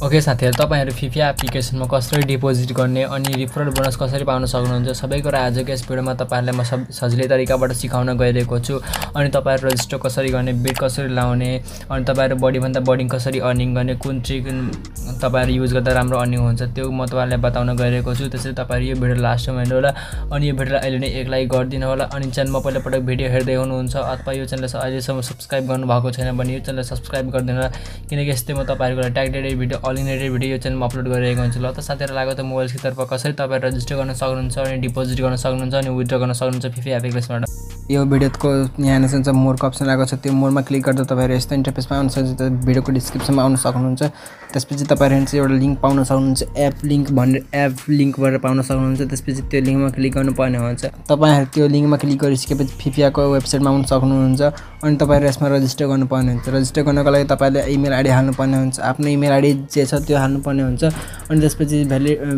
Okay साथीहरु तपाईहरु फिफिया एप्लिकेसनमा कसरी डिपोजिट गर्ने अनि रिफरल बोनस कसरी पाउन सक्नुहुन्छ सबै कुरा आजको यस भिडियोमा तपाईहरुलाई म सजिलै तरिकाबाट सिकाउन गइरहेको छु अनि तपाईहरु रजिस्टर कसरी गर्ने बिट कसरी लाउने अनि तपाईहरु बढी भन्दा बढी कसरी अर्निङ गर्ने कुन ट्रिक तपाईहरु युज गर्दा राम्रो अर्निङ हुन्छ त्यो म तपाईहरुलाई बताउन गइरहेको छु त्यसैले तपाईहरु यो भिडियो लास्टसम्म हेर्नु होला अनि यो भिडियोलाई अहिले नै एक लाइक गरिदिनु होला अनि च्यानलमा पहिलो पटक भिडियो हेर्दै हुनुहुन्छ अथवा यो च्यानललाई अहिलेसम्म सब्स्क्राइब गर्नु भएको छैन भने यो च्यानललाई सब्स्क्राइब गरिदिनु होला किनकि यस्तै म तपाईहरुको लागि ट्यागडेड भिडियो अलिनेटेड भिडियो यो च्यानलमा अपलोड गरिरहेको हुन्छु ल त साथीहरु लाग्यो त मोबाइल स्क्रिनतर्फ कसरी तपाईहरु रजिस्टर गर्न सक्नुहुन्छ अनि डिपोजिट गर्न सक्नुहुन्छ अनि विथड्र गर्न सक्नुहुन्छ फिफिया एप्लिकेसनबाट यो भिडियोको यहाँ हुन्छ मोरको अप्सन आएको छ त्यो मोरमा क्लिक गर्दा तपाईहरु यस्तो इन्टरफेसमा आउन सक्नुहुन्छ भिडियोको डिस्क्रिप्सनमा आउन सक्नुहुन्छ त्यसपछि तपाईहरु चाहिँ एउटा लिंक पाउन सक्नुहुन्छ एप लिंकबाट पाउन सक्नुहुन्छ त्यसपछि त्यो लिंकमा क्लिक गर्नुपर्ने हुन्छ तपाईहरु त्यो लिंकमा क्लिक गरिसकेपछि फिफियाको वेबसाइटमा आउन सक्नुहुन्छ अनि तपाईहरु यसमा रजिस्टर गर्नुपर्ने हुन्छ रजिस्टर गर्नको लागि तपाईहरुले इमेल आईडी हाल्नुपर्ने हुन्छ आफ्नो इमेल आईडी जे छ त्यो हाल्नुपर्ने हुन्छ अनि त्यसपछि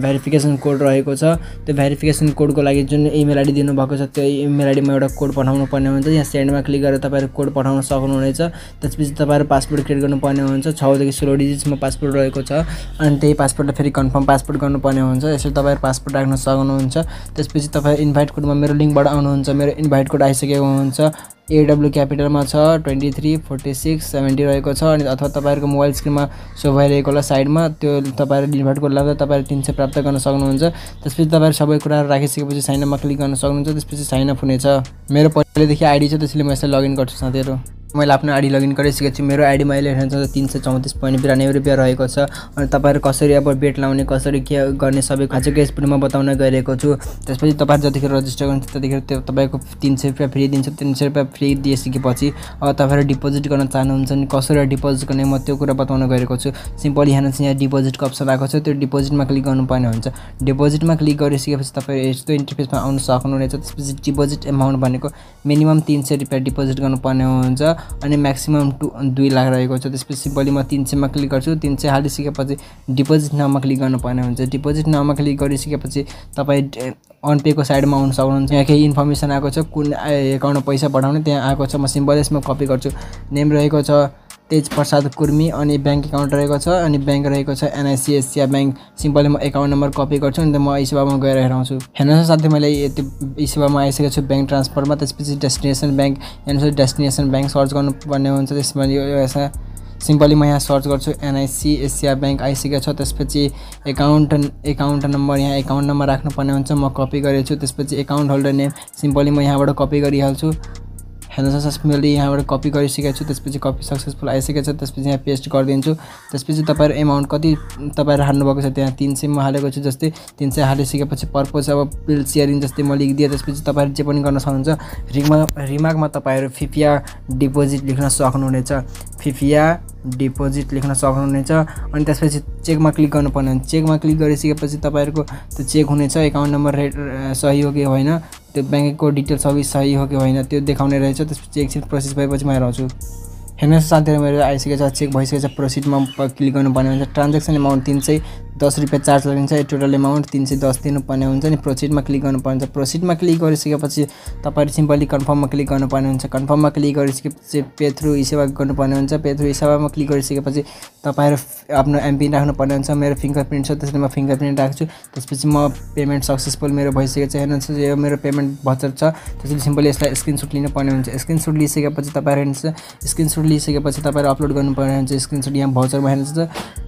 भेरिफिकेसन कोड रहेको छ त्यो भेरिफिकेसन कोडको लागि जुन इमेल आईडी दिनु भएको छ त्यो इमेल आईडीमा एउटा कोड पठाउनु पर्ने हुन्छ यहाँ सेन्डमा क्लिक गरेर तपाईहरु कोड पठाउन सक्नुहुनेछ त्यसपछि तपाईहरु पासपोर्ट क्रिएट गर्नुपर्ने हुन्छ 6 देखि 16 डिजिटसम्म पासपोर्ट रहेको छ अनि त्यही पासपोर्टलाई फेरि कन्फर्म पासपोर्ट गर्नुपर्ने हुन्छ यसरी तपाईहरु पासपोर्ट राख्न सक्नुहुन्छ त्यसपछि तपाईहरु इन्भाइट कोडमा मेरो लिंकबाट आउनुहुन्छ मेरो इन्भाइट कोड आइसकेको हुन्छ AW क्यापिटलमा छ 234670 रहेको छ अनि अथवा तपाईहरुको मोबाइल स्क्रिनमा शो भइरहेको होला साइडमा त्यो तपाईहरु इन्भाइट कोड लाग्दा तपाईहरु 300 प्राप्त गर्न सक्नुहुन्छ त्यसपछि तपाईहरु सबै कुरा राखिसकेपछि साइन अपमा क्लिक गर्न सक्नुहुन्छ त्यसपछि साइन अप हुनेछ मेरो पहिलेदेखि आईडी छ त्यसैले म यसलाई लगइन गर्छु साथीहरु मैले आफ्नो आईडी लगइन गरिसकेको छु मेरो आईडी मा अहिले हेर्नुहुन्छ 334.92 रुपैयाँ रहेको छ अनि तपाईहरु कसरी अब बेट लाउने कसरी के गर्ने सबै आजको यस भिडियोमा बताउन गइरहेको छु त्यसपछि तपाईहरु जतिखेर रजिस्टर गर्नुहुन्छ त्यतिखेर त्यो तपाईको 300 रुपैयाँ फ्री दिन्छ 300 रुपैयाँ फ्री दिइसकेपछि अब तपाईहरु डिपोजिट गर्न चाहनुहुन्छ नि कसरी डिपोजिट गर्ने म त्यो कुरा बताउन गइरहेको छु सिम्पली यहाँ डिपोजिटको अप्सन आएको छ त्यो डिपोजिटमा क्लिक गर्नुपर्ने हुन्छ डिपोजिटमा क्लिक गरिसकेपछि तपाईहरु यस्तो इन्टरफेसमा आउन सक्नुहुनेछ त्यसपछि डिपोजिट अमाउन्ट भनेको मिनिमम 300 रुपैयाँ डिपोजिट गर्नुपर्ने हुन्छ अनि म्याक्सिमम 2 लाख रहेको छ त्यसपछि सिम्पली म 300 मा क्लिक गर्छु 300 हालिसकेपछि डिपोजिट नाउमा क्लिक गर्नुपर्ने हुन्छ डिपोजिट नाउमा क्लिक गरिसकेपछि तपाई अन पे को साइडमा आउन सक्नुहुन्छ यहाँ केही इन्फर्मेसन आएको छ कुन एकाउन्टमा पैसा पठाउने त्यहाँ आएको छ म सिम्पली यसमा कपी गर्छु नेम रहेको छ तेज प्रसाद कुर्मी अनि बैंक अकाउन्ट रहेको छ अनि बैंक रहेको छ एनआईसी एसिया बैंक सिम्पली म अकाउन्ट नम्बर कपी गर्छु अनि म इसेवामा गएर हेराउँछु हेर्नुस् साथै मैले इसेवामा आइसकेको छु बैंक ट्रान्सफरमा त्यसपछि डेस्टिनेसन बैंक हेर्नुस् डेस्टिनेसन बैंक सर्च गर्नुपर्ने हुन्छ त्यसमा यो यसमा सिम्पली म यहाँ सर्च गर्छु एनआईसी एसिया बैंक आइसकेको छ त्यसपछि अकाउन्ट नम्बर यहाँ अकाउन्ट नम्बर राख्नुपर्ने हुन्छ म कपी गरेछु त्यसपछि अकाउन्ट होल्डर नेम सिम्पली म यहाँबाट कपी गरिहाल्छु हेर्नुस् मैले यहाँबाट कपी गरिसकेको छु त्यसपछि कपी सक्सेसफुल आइसकेको छ त्यसपछि यहाँ पेस्ट गरिदिन्छु त्यसपछि तपाईहरु अमाउन्ट कति तपाईहरु हाल्नु भएको छ त्यहाँ 300 म हालेको छु जस्तै 300 हालिसकेपछि पर्पस अब बिल शेयरिङ जस्तै म लेखिदिए त्यसपछि तपाईहरु जे पनि गर्न सक्नुहुन्छ रिमार्कमा तपाईहरु फिफिया डिपोजिट लेख्न सक्नुहुनेछ फिफिया डिपोजिट लेख्न सक्नुहुनेछ अनि त्यसपछि चेकमा क्लिक गर्नुपर्ने हुन्छ चेकमा क्लिक गरिसकेपछि तपाईहरुको त्यो चेक हुनेछ अकाउन्ट नम्बर सही हो कि होइन त्यो बैंकको डिटेल सबै सही हो कि होइन त्यो देखाउने रहेछ त्यसपछि एकछिन प्रोसेस भएपछि म हेराउँछु हेर्नुस् साथीहरु मेरो आइसकेको छ चेक भइसकेको छ प्रोसिडमा क्लिक गर्नुपर्ने हुन्छ ट्रान्ज्याक्सन अमाउन्ट 310 रुपैयाँ चार्ज लाग्छ टोटल अमाउन्ट 310 दिनुपर्ने हुन्छ नि प्रोसिडमा क्लिक गर्नुपर्ने हुन्छ प्रोसिडमा क्लिक गरिसकेपछि तपाईहरु सिम्पली कन्फर्ममा क्लिक गर्नुपर्ने हुन्छ कन्फर्ममा क्लिक गरिसकेपछि पे थ्रु इसेवा गर्नुपर्ने हुन्छ पे थ्रु इसेवामा क्लिक गरिसकेपछि तपाईहरु आफ्नो एमपिन राख्नुपर्ने हुन्छ मेरो फिंगरप्रिन्ट छ त्यसले म फिंगरप्रिन्ट राख्छु त्यसपछि म पेमेन्ट सक्सेसफुल मेरो भइसकेको छ हेर्नुस् यो मेरो पेमेन्ट भचर छ त्यसैले सिम्पली यसलाई स्क्रिनशट लिन पर्ने हुन्छ स्क्रिनशट लिइसकेपछि तपाईहरु हेर्नुस् स्क्रिनशट लिइसकेपछि तपाईहरु अपलोड गर्नुपर्ने हुन्छ स्क्रिनशट यहाँ भाउचरमा हेर्नुस्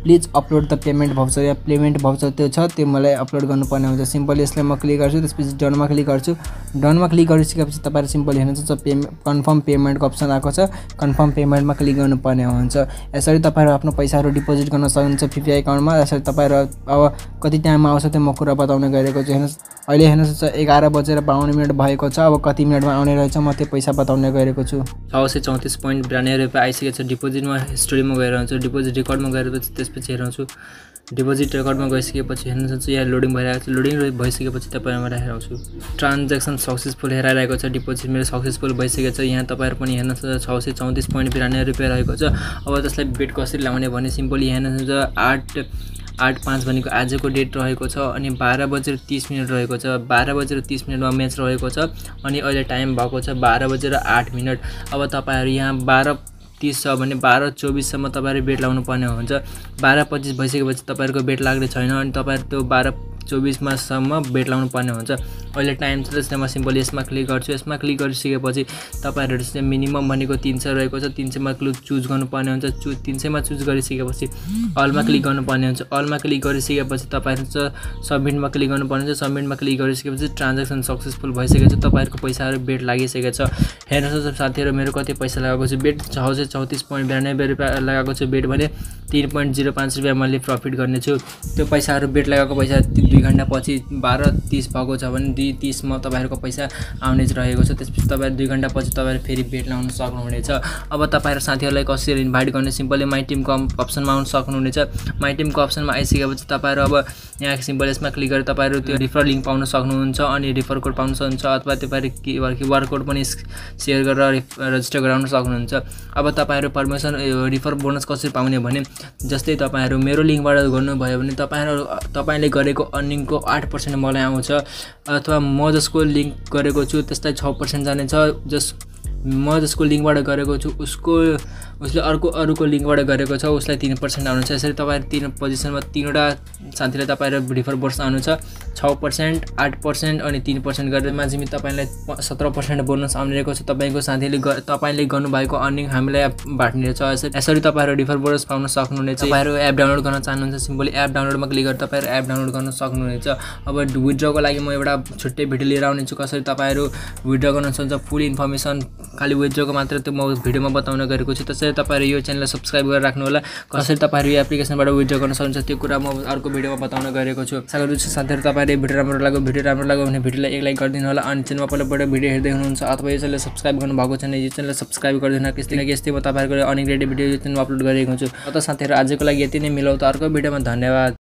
please upload the payment voucher yeah payment voucher त्यो छ त्यो मलाई अपलोड गर्नुपर्ने हुन्छ सिम्पली यसलाई म क्लिक गर्छु त्यसपछि डनमा क्लिक गर्छु डनमा क्लिक गरिसकेपछि तपाईहरु सिम्पली हेर्नुस् कन्फर्म पेमेन्टको अप्सन आएको छ कन्फर्म पेमेन्टमा क्लिक गर्नुपर्ने हुन्छ यसरी तपाईहरु आफ्नो पैसाहरु डिपोजिट गर्न सक्नुहुन्छ फिफिया अकाउन्टमा यसरी तपाईहरु अब कति टाइममा आउँछ त्यो म कुरा बताउन गइरहेको छु हेर्नुस् अहिले हेर्नुस् 11:52 भएको छ अब कति मिनेटमा आउने रहेछ म त्यो पैसा बताउन गइरहेको छु 634.92 रुपैयाँ आइसकेको छ डिपोजिटमा हिस्ट्रीमा गएर हुन्छ डिपोजिट रेकर्डमा गएर त्यसपछि हेर्छु डिपोजिट रेकर्डमा गइसकेपछि हेर्नुस् यहाँ लोडिङ भइरहेको छ लोडिङ भइसकेपछि तपाईहरुमा हेराउँछु ट्रान्ज्याक्सन सक्सेसफुल हेराइरहेको छ डिपोजिट मेरो सक्सेसफुल भइसकेको छ यहाँ तपाईहरु पनि हेर्नुस् 634.92 रुपैयाँ रहेको छ अब त्यसलाई बेट कसरी लाउने भने सिम्पली हेर्नुस् 8/5 भनेको आजको डेट रहेको छ अनि 12:30 रहेको छ 12:30 मा म्याच रहेको छ अनि अहिले टाइम भएको छ 12:08 अब तपाईहरु यहाँ 30 छ भने 12-24 सम्म तपाईहरु बेट लाउनु पर्ने हुन्छ। 12-25 भइसकेपछि तपाईहरुको बेट लाग्दै छैन अनि तपाईहरु त्यो 12-24 मा सम्म बेट लाउनु पर्ने हुन्छ। अहिले टाइम छ त्यसले म सिम्पली यसमा क्लिक गर्छु। यसमा क्लिक गरिसकेपछि तपाईहरु चाहिँ मिनिमम भनेको 300 रहेको छ। 300 मा चुज गर्नुपर्ने हुन्छ। 300 मा चुज गरिसकेपछि अलमा क्लिक गर्नुपर्ने हुन्छ। अलमा क्लिक गरिसकेपछि तपाईहरु चाहिँ सबमिटमा क्लिक गर्नुपर्ने हुन्छ। सबमिटमा क्लिक गरिसकेपछि ट्रान्ज्याक्सन सक्सेसफुल भइसकेको छ। तपाईहरुको पैसाहरु बेट लागिसकेको छ। हेर्नुस् साथीहरु मेरो कति पैसा लगाएको छ बेट 634.92 रुपैयाँ लगाएको छ बेट भने 3.05 रुपैयाँ मैले प्रफिट गर्ने छु। त्यो पैसाहरु बेट लगाएको पैसा 2 घण्टा पछि 12:30 भएको छ भने 2:30 मा तपाईहरुको पैसा आउने रहेको छ। त्यसपछि तपाईहरु 2 घण्टा पछि तपाईहरु फेरि बेट लाउन सक्नुहुनेछ। अब तपाईहरु साथीहरुलाई कसरी इन्भाइट गर्ने सिम्पली माइ टिमको अप्सनमा आउन सक्नुहुनेछ। माइ टिमको अप्सनमा आइसकेपछि तपाईहरु अब यहाँ सिम्पल यसमा क्लिक गरेर तपाईहरु त्यो रिफर लिंक पाउन सक्नुहुन्छ अनि रिफर कोड पाउन सक्नुहुन्छ अथवा तपाईहरु क्यूआर कोड पनि शेयर गरेर रजिस्टर गराउन सक्नुहुन्छ। अब तपाईहरु परमिसन रिफर बोनस कसरी पाउने भने जस्तै तपाईहरु मेरो लिंकबाट गर्नुभयो भने तपाईले गरेको अर्निङको 8% मलाई आउँछ अथवा म जसको लिंक गरेको छु त्यसलाई 6% जानेछ। म जसको लिंकबाट गरेको छु उसले अरुको लिंकबाट गरेको छ उसलाई 3% आउनु छ। यसरी तपाईहरु 3 पोजिसनमा 3वटा साथीले तपाईहरु रिफर बोनस आउनु छ 6%, 8% अनि 3% गरेर माझिमी तपाईलाई 17% बोनस आउने रहेको छ। तपाईले गर्नुभएको अर्निङ हामीलाई बाट्ने छ। यसरी तपाईहरु रिफर बोनस पाउन सक्नुहुनेछ। तपाईहरु एप डाउनलोड गर्न चाहनुहुन्छ सिम्पली एप डाउनलोडमा क्लिक गरेर तपाईहरु एप डाउनलोड गर्न सक्नुहुनेछ। अब विथड्रको लागि म एउटा छुट्टै भिडियो लिएर आउने छु कसरी तपाईहरु विथड्र गर्न सक्नुहुन्छ। फुल इन्फर्मेसन खाली विथड्रको मात्र त्यो म भिडियोमा बताउन गएको छु। त्यसैले तपाईहरु यो च्यानललाई सब्स्क्राइब गरेर राख्नु होला। कसरी तपाईहरु यो एप्लिकेसनबाट विथड्र गर्न सक्नुहुन्छ त्यो कुरा म अर्को भिडियोमा बताउन गएको छु। आशा गर्छु साथीहरु तपाईहरुले भिडियो राम्रो लाग्यो भने भिडियोलाई एक लाइक गरिदिनु होला अनि च्यानलमा पहिलोपल्ट भिडियो हेर्दै हुनुहुन्छ अथवा यो च्यानललाई सब्स्क्राइब गर्नु भएको छैन यो च्यानललाई सब्स्क्राइब गरिदिनु होला। यस्तै म तपाईहरुको अनेक रेडी भिडियो यो च्यानलमा अपलोड गरिरहेको छु। त साथीहरु आजको लागि यति नै मिलाउ त अर्को भिडियोमा। धन्यवाद।